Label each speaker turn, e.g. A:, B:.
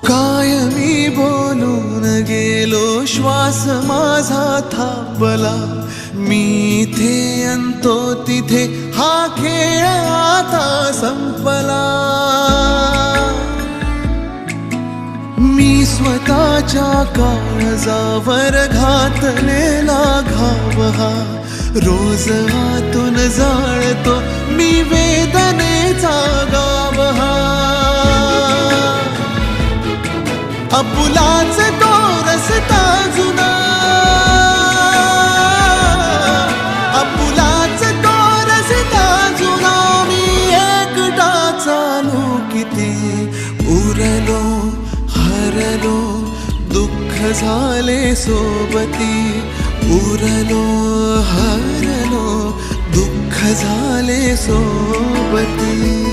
A: काय मी बोलून गेलो, श्वास माझा थांबला. मी इथे अंतो तिथे, हा खेळ आता संपला. मी स्वतःच्या काळजावर घातलेला घाव हा रोज आतून जाळतो मी वेदनेचा गाव हा. आपुलाच तो रस्ता जुना, आपुलाच तो रस्ता जुना. मी एकटा चालू किती, उरलो हरलो दुःख झाले सोबती. उरलो हरलो दुःख झाले सोबती.